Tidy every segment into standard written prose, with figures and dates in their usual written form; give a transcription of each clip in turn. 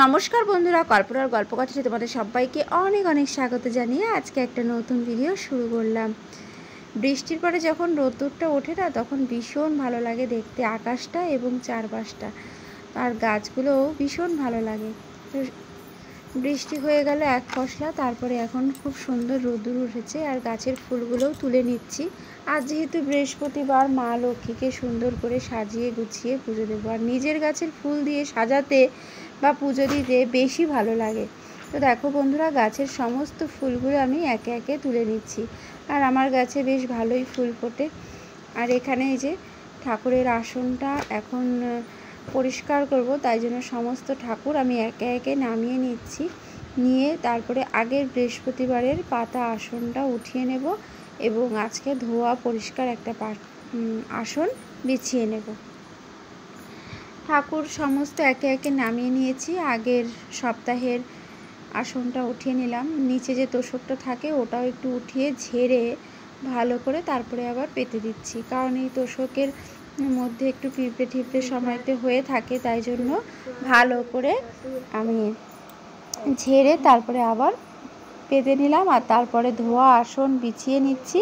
নমস্কার বন্ধুরা, কল্পনার গল্পকথাতে তোমাদের সবাইকে অনেক অনেক স্বাগত জানিয়ে আজকে একটা নতুন ভিডিও শুরু করলাম। বৃষ্টির পরে যখন রোদ্দুরটা ওঠে না, তখন ভীষণ ভালো লাগে দেখতে আকাশটা এবং চারপাশটা, আর গাছগুলোও ভীষণ ভালো লাগে। তো বৃষ্টি হয়ে গেল এক ফসলা, তারপরে এখন খুব সুন্দর রোদ্দুর উঠেছে আর গাছের ফুলগুলোও তুলে নিচ্ছি। আর যেহেতু বৃহস্পতিবার, মা লক্ষ্মীকে সুন্দর করে সাজিয়ে গুছিয়ে পুজো দেবো, আর নিজের গাছের ফুল দিয়ে সাজাতে বা পুজো দিতে বেশি ভালো লাগে। তো দেখো বন্ধুরা, গাছের সমস্ত ফুলগুলো আমি একে একে তুলে নিচ্ছি। আর আমার গাছে বেশ ভালোই ফুল ফোটে। আর এখানে এই যে ঠাকুরের আসনটা এখন পরিষ্কার করব, তাই জন্য সমস্ত ঠাকুর আমি একে একে নামিয়ে নিচ্ছি। নিয়ে তারপরে আগের বৃহস্পতিবারের পাতা আসনটা উঠিয়ে নেব এবং আজকে ধোয়া পরিষ্কার একটা আসন বিছিয়ে নেব। ঠাকুর সমস্ত একে একে নামিয়ে নিয়েছি। আগের সপ্তাহের আসনটা উঠিয়ে নিলাম, নিচে যে তোষকটা থাকে ওটাও একটু উঠিয়ে ঝেড়ে ভালো করে তারপরে আবার পেতে দিচ্ছি, কারণ এই তোষকের মধ্যে একটু পিঁপড়ে ঠিপড়ে সময়তে হয়ে থাকে, তাই জন্য ভালো করে আমি ঝেড়ে তারপরে আবার পেতে নিলাম। আর তারপরে ধোয়া আসন বিছিয়ে নিচ্ছি।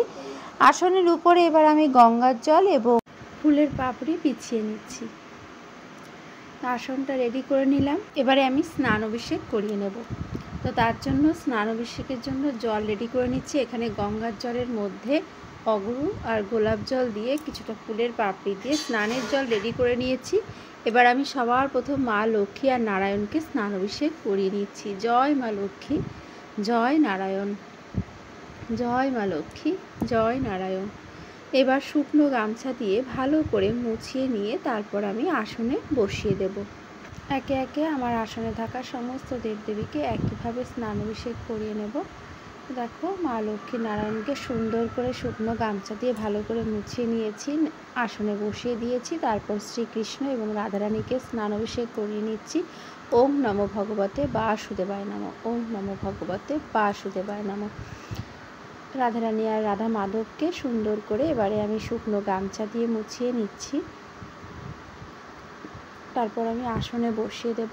আসনের উপরে এবার আমি গঙ্গার জল এবং ফুলের পাপড়ি বিছিয়ে নিচ্ছি। আসনটা রেডি করে নিলাম। এবারে আমি স্নান অভিষেক করিয়ে নেব। তো তার জন্য স্নান অভিষেকের জন্য জল রেডি করে নিচ্ছি। এখানে গঙ্গার জলের মধ্যে অগরু আর গোলাপ জল দিয়ে কিছুটা ফুলের পাপড়ি দিয়ে স্নানের জল রেডি করে নিয়েছি। এবার আমি সবার প্রথম মা লক্ষ্মী আর নারায়ণকে স্নান অভিষেক করিয়ে নিচ্ছি। জয় মা লক্ষ্মী, জয় নারায়ণ, জয় মা লক্ষ্মী, জয় নারায়ণ। এবার শুকনো গামছা দিয়ে ভালো করে মুছিয়ে নিয়ে তারপর আমি আসনে বসিয়ে দেব। একে একে আমার আসনে থাকা সমস্ত দেবদেবীকে একইভাবে স্নান অভিষেক করিয়ে নেব। দেখো, মা লক্ষ্মী নারায়ণকে সুন্দর করে শুকনো গামছা দিয়ে ভালো করে মুছিয়ে নিয়েছি, আসনে বসিয়ে দিয়েছি। তারপর শ্রীকৃষ্ণ এবং রাধারানীকে স্নান অভিষেক করিয়ে নিচ্ছি। ওম নমো ভগবতে বাসুদেবায় নমঃ, ওম নমো ভগবতে বাসুদেবায় নমঃ। রাধারানী আর রাধা মাধবকে সুন্দর করে এবারে আমি শুকনো গামছা দিয়ে মুছিয়ে নিচ্ছি। তারপর আমি আসনে বসিয়ে দেব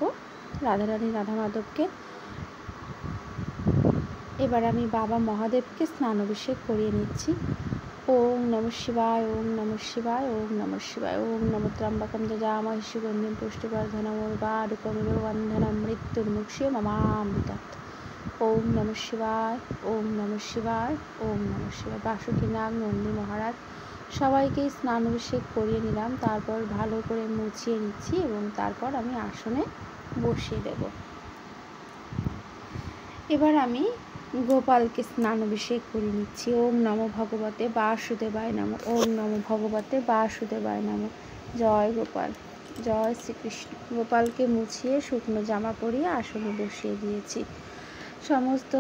রাধারানী রাধা মাধবকে। এবার আমি বাবা মহাদেবকে স্নান অভিষেক করিয়ে নিচ্ছি। ওম নমঃ শিবায়, ওম নমঃ শিবায়, ওম নমঃ শিবায়, ওম নমঃ ত্র্যম্বকম যজামহে সুগন্ধিম পুষ্টিবর্ধনম উর্বারুকমিব বন্ধনম মৃত্যুর্মুক্ষীয় মামামৃতাৎ। ওম নমঃ শিবায়, ওম নমঃ শিবায়, ওম নমঃ শিবায়। বাসুকীনাগ, নন্দী মহারাজ সবাইকেই স্নান অভিষেক করিয়ে নিলাম। তারপর ভালো করে মুছিয়ে নিচ্ছি এবং তারপর আমি আসনে বসিয়ে দেব। এবার আমি গোপালকে স্নান অভিষেক করে নিচ্ছি। ওম নমো ভগবতে বাসুদেবায় নমঃ, ওম নমো ভগবতে বাসুদেবায় নমঃ। জয় গোপাল, জয় শ্রীকৃষ্ণ। গোপালকে মুছিয়ে শুকনো জামা পরিয়ে আসনে বসিয়ে দিয়েছি। সমস্ত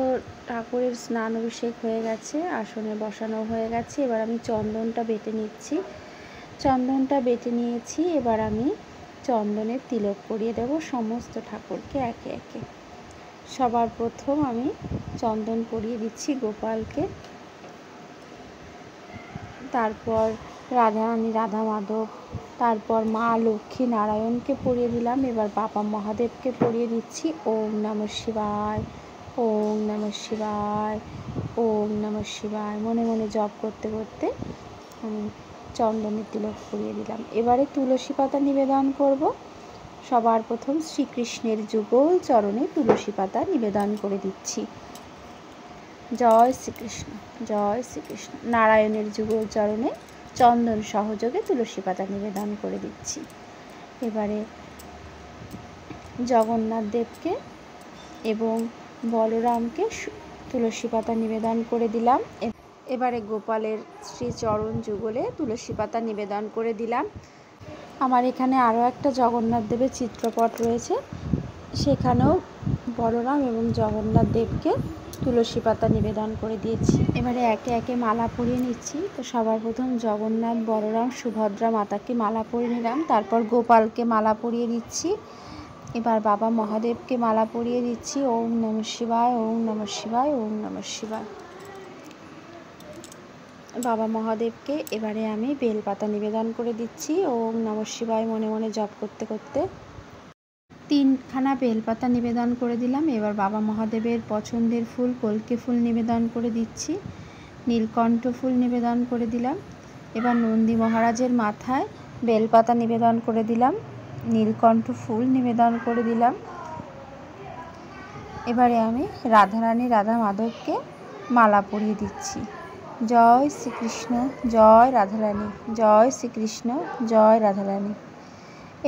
ঠাকুরের স্নান অভিষেক হয়ে গেছে, আসনে বসানো হয়ে গেছে। এবার আমি চন্দনটা বেটে নিচ্ছি। চন্দনটা বেটে নিয়েছি। এবার আমি চন্দনের তিলক পরিয়ে দেব সমস্ত ঠাকুরকে একে একে। সবার প্রথম আমি চন্দন পরিয়ে দিচ্ছি গোপালকে, তারপর রাধারানী রাধা মাধব, তারপর মা লক্ষ্মী নারায়ণকে পরিয়ে দিলাম। এবার বাবা মহাদেবকে পরিয়ে দিচ্ছি। ওম নমঃ শিবায়, ওম নমঃ শিবায়, ওম নমঃ শিবায় মনে মনে জপ করতে করতে আমি চন্দনের তিলক পরিয়ে দিলাম। এবারে তুলসী পাতা নিবেদন করব। সবার প্রথম শ্রীকৃষ্ণের যুগল চরণে তুলসী পাতা নিবেদন করে দিচ্ছি। জয় শ্রীকৃষ্ণ, জয় শ্রীকৃষ্ণ। নারায়ণের যুগল চরণে চন্দন সহযোগে তুলসী পাতা নিবেদন করে দিচ্ছি। এবারে জগন্নাথ দেবকে এবং বলরামকে তুলসী পাতা নিবেদন করে দিলাম। এবারে গোপালের শ্রীচরণ যুগলে তুলসী পাতা নিবেদন করে দিলাম। আমার এখানে আরও একটা জগন্নাথ দেবের চিত্রপট রয়েছে, সেখানেও বলরাম এবং জগন্নাথ দেবকে তুলসী পাতা নিবেদন করে দিয়েছি। এবারে একে একে মালা পরিয়ে নিচ্ছি। তো সবার প্রথম জগন্নাথ, বলরাম, সুভদ্রা মাতাকে মালা পরিয়ে নিলাম। তারপর গোপালকে মালা পরিয়ে দিচ্ছি। এবার বাবা মহাদেবকে মালা পরিয়ে দিচ্ছি। ওম নমঃ শিবায়, ওম নমঃ শিবায়, ওম নমঃ শিবায়। বাবা মহাদেবকে এবারে আমি বেলপাতা নিবেদন করে দিচ্ছি। ওম নমঃ শিবায় মনে মনে জপ করতে করতে। তিনখানা বেলপাতা নিবেদন করে দিলাম। এবার বাবা মহাদেবের পছন্দের ফুল কলকে ফুল নিবেদন করে দিচ্ছি, নীলকণ্ঠ ফুল নিবেদন করে দিলাম। এবার নন্দী মহারাজের মাথায় বেলপাতা নিবেদন করে দিলাম, নীলকণ্ঠ ফুল নিবেদন করে দিলাম। এবারে আমি রাধারানী রাধা মাধবকে মালা পরিয়ে দিচ্ছি। জয় শ্রীকৃষ্ণ, জয় রাধারানী, জয় শ্রীকৃষ্ণ, জয় রাধারানী।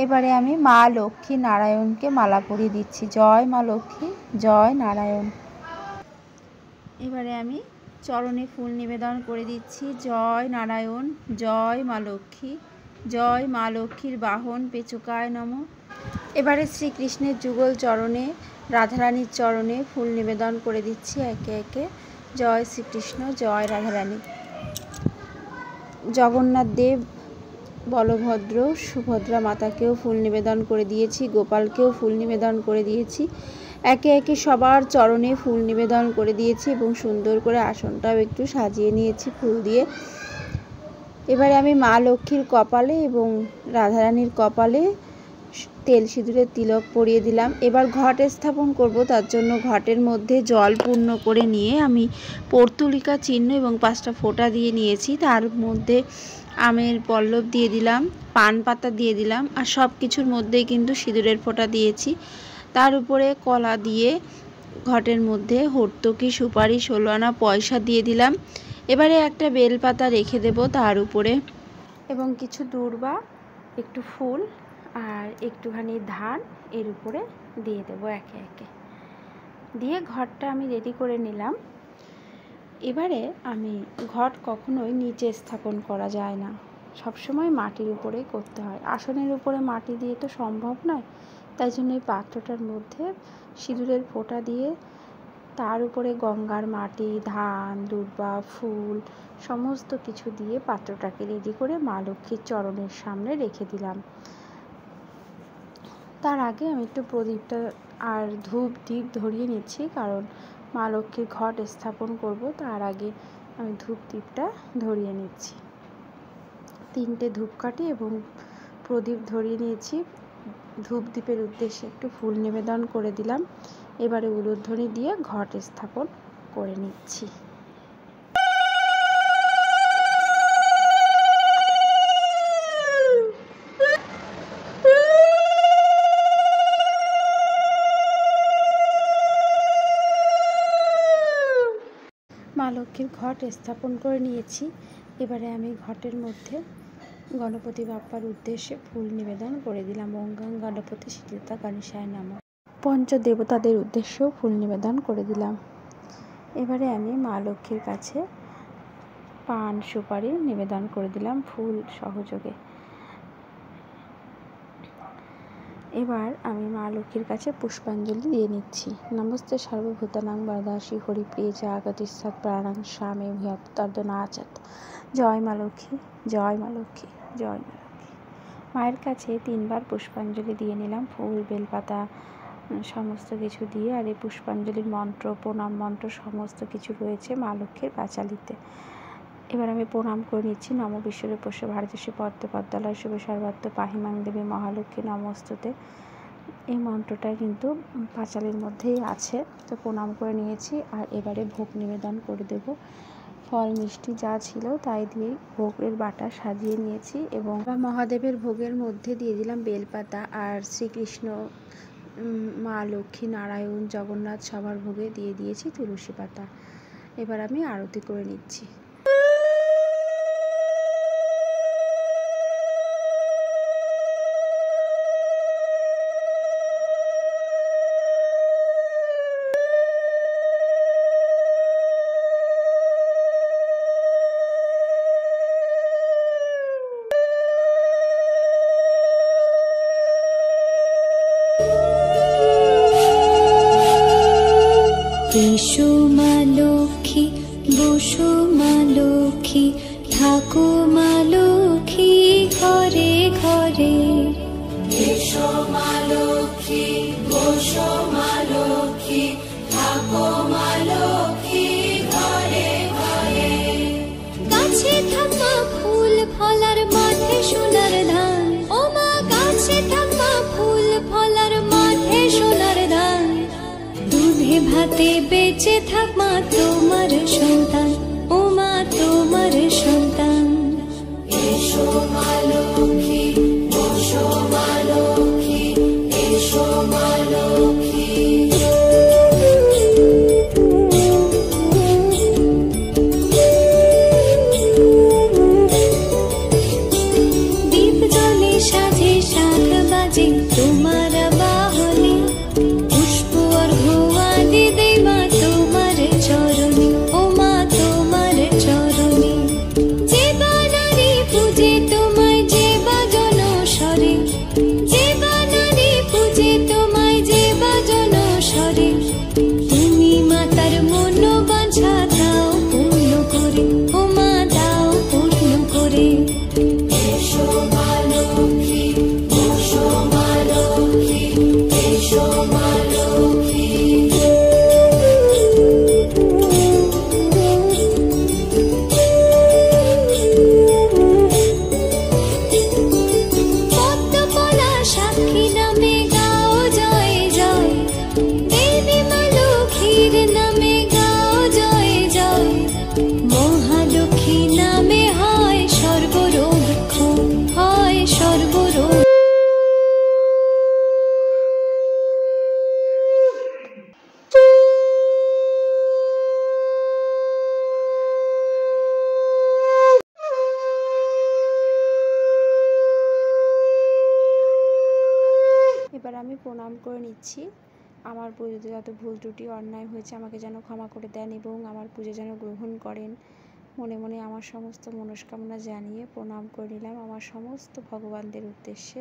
এবারে আমি মা লক্ষ্মী নারায়ণকে মালা পরিয়ে দিচ্ছি। জয় মা লক্ষ্মী, জয় নারায়ণ। এবারে আমি চরণে ফুল নিবেদন করে দিচ্ছি। জয় নারায়ণ, জয় মা লক্ষ্মী, জয় মা লক্ষ্মীর বাহন পেচুকায় নমঃ। এবারে শ্রীকৃষ্ণের যুগল চরণে, রাধারানীর চরণে ফুল নিবেদন করে দিচ্ছি একে একে। জয় শ্রীকৃষ্ণ, জয় রাধারানী। জগন্নাথ দেব, বলভদ্র, সুভদ্রা মাতাকেও ফুল নিবেদন করে দিয়েছি, গোপালকেও ফুল নিবেদন করে দিয়েছি। একে একে সবার চরণে ফুল নিবেদন করে দিয়েছি এবং সুন্দর করে আসনটাও একটু সাজিয়ে নিয়েছি ফুল দিয়ে। এবারে আমি মা লক্ষ্মীর কপালে এবং রাধারানীর কপালে তেল সিঁদুরের তিলক পরিয়ে দিলাম। এবার ঘট স্থাপন করব, তার জন্য ঘটের মধ্যে জল পূর্ণ করে নিয়ে আমি পর্তুলিকা চিহ্ন এবং 5টা ফোঁটা দিয়ে নিয়েছি। তার মধ্যে আমের পল্লব দিয়ে দিলাম, পান পাতা দিয়ে দিলাম, আর সব কিছুর মধ্যেই কিন্তু সিঁদুরের ফোঁটা দিয়েছি। তার উপরে কলা দিয়ে ঘটের মধ্যে হর্তকি, সুপারি, 16 আনা পয়সা দিয়ে দিলাম। এবারে একটা বেলপাতা রেখে দেব তার উপরে এবং কিছু দূর্বা, একটু ফুল আর একটুখানি ধান এর উপরে দিয়ে দেব একে একে। দিয়ে ঘরটা আমি রেডি করে নিলাম। এবারে আমি ঘট কখনোই নিচে স্থাপন করা যায় না, সবসময় মাটির উপরেই করতে হয়। আসনের উপরে মাটি দিয়ে তো সম্ভব নয়, তাই জন্য এই পাত্রটার মধ্যে সিঁদুরের ফোঁটা দিয়ে তার উপরে গঙ্গার মাটি, ধান, দূর্বা, ফুল সমস্ত কিছু দিয়ে পাত্রটাকে রেডি করে মা লক্ষ্মীর চরণের সামনে রেখে দিলাম। তার আগে আমি একটু প্রদীপটা আর ধূপ দ্বীপ ধরিয়ে নিচ্ছি, কারণ মা লক্ষ্মীর ঘট স্থাপন করব, তার আগে আমি ধূপ দ্বীপটা ধরিয়ে নিচ্ছি। 3টে ধূপকাঠি এবং প্রদীপ ধরিয়ে নিয়েছি। ধূপ দ্বীপের উদ্দেশ্যে একটু ফুল নিবেদন করে দিলাম। এবারে উলুধ্বনি দিয়ে ঘট স্থাপন করে নিচ্ছি। মা লক্ষ্মীর ঘট স্থাপন করে নিয়েছি। এবারে আমি ঘটের মধ্যে গণপতি বাপ্পার উদ্দেশ্যে ফুল নিবেদন করে দিলাম। ওং গং গণপতি সিদ্ধতা গণেশায় নমঃ। পঞ্চদেবতাদের উদ্দেশ্যেও ফুল নিবেদন করে দিলাম। এবারে আমি মা লক্ষ্মীর কাছে পান সুপারি নিবেদন করে দিলাম ফুল সহযোগে। এবার আমি মা লক্ষ্মীর কাছে পুষ্পাঞ্জলি দিয়ে নিচ্ছি। নমস্তে সর্বভূতানাং বরদাসী হরিপ্রিয়ে চ আগতিষ্ঠৎ প্রাণাং স্বামী ভূয়াত্তর্দনাচত। জয় মা লক্ষ্মী, জয় মা লক্ষ্মী, জয় মা লক্ষ্মী। মায়ের কাছে 3বার পুষ্পাঞ্জলি দিয়ে নিলাম, ফুল বেলপাতা সমস্ত কিছু দিয়ে। আর এই পুষ্পাঞ্জলির মন্ত্র, প্রণাম মন্ত্র সমস্ত কিছু রয়েছে মা লক্ষ্মীর পাঁচালিতে। এবার আমি প্রণাম করে নিচ্ছি। নম বিশ্বরূপস্য ভারতস্য পদ্মে পদ্মালয় শুভে সর্বত্র পাহিমাং দেবী মহালক্ষ্মী নমস্তুতে। এই মন্ত্রটা কিন্তু পাঁচালির মধ্যেই আছে, তো প্রণাম করে নিয়েছি। আর এবারে ভোগ নিবেদন করে দেব। ফল মিষ্টি যা ছিল তাই দিয়েই ভোগের বাটা সাজিয়ে নিয়েছি এবং মহাদেবের ভোগের মধ্যে দিয়ে দিলাম বেলপাতা। আর শ্রীকৃষ্ণ, মা লক্ষ্মী, নারায়ণ, জগন্নাথ সবার ভোগে দিয়ে দিয়েছি তুলসী পাতা। এবার আমি আরতি করে নিচ্ছি। এসো মা লক্ষ্মী, বসো মা লক্ষ্মী, থাকো মা লক্ষ্মী ঘরে ঘরে। এসো মা লক্ষ্মী, বসো মা লক্ষ্মী, থাকো মা লক্ষ্মী ঘরে ঘরে। গাছে থাকা ফুল ফলার মাঠে সোনার ধান, ও মা গাছে থাকা ফুল ফলার মাঠে যাতে বেঁচে থাক মা তোমার সন্তান, ও মা তোমার সন্তান। এসো মা লক্ষ্মী, বসো মা লক্ষ্মী, এসো মা লক্ষ্মী। দীপ জ্বলে সাজে শাখ বাজে তোমার বাহনে, পুষ্প অর্ঘ্য আদি দেই মা তোমার চরণে, ও মা তোমার চরণে। যে বানারে পূজে তোমায় যে বাজন স্বরে, যে বানারে পূজে তোমায় যে বাজন স্বরে, তুমি মাতার মনোবাঞ্ছা দাও পূর্ণ করে, ও মা দাও পূর্ণ করে। এসো মা লক্ষ্মী, বসো মা লক্ষ্মী, এসো মা লক্ষ্মী। পদ্মপলা সাক্ষী নামে গাও জয় জয়, দেবী মা লক্ষ্মীর নামে গাও জয় জয়। মহালক্ষ্মী নামে হয় সর্বরোগ ক্ষয়, হয় সর্বরোগ। এবার আমি প্রণাম করে নিচ্ছি। আমার পুজোতে যত ভুল ত্রুটি অন্যায় হয়েছে আমাকে যেন ক্ষমা করে দেন এবং আমার পুজো যেন গ্রহণ করেন। মনে মনে আমার সমস্ত মনস্কামনা জানিয়ে প্রণাম করে নিলাম আমার সমস্ত ভগবানদের উদ্দেশ্যে।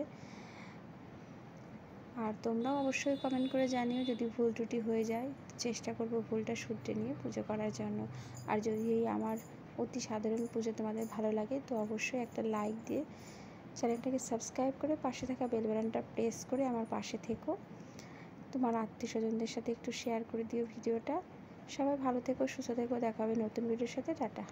আর তোমরাও অবশ্যই কমেন্ট করে জানিও যদি ভুল ত্রুটি হয়ে যায়, চেষ্টা করব ভুলটা শুধরে নিয়ে পুজো করার জন্য। আর যদি এই আমার অতি সাধারণ পুজো তোমাদের ভালো লাগে তো অবশ্যই একটা লাইক দিয়ে চ্যানেলটাকে সাবস্ক্রাইব করে পাশে থাকা বেল বাটনটা প্রেস করে আমার পাশে থেকো। তোমার আত্মীয় স্বজনদের সাথে একটু শেয়ার করে দিও ভিডিওটা। সবাই ভালো থেকো, সুস্থ থেকো, দেখা হবে নতুন ভিডিওর সাথে। টাটা।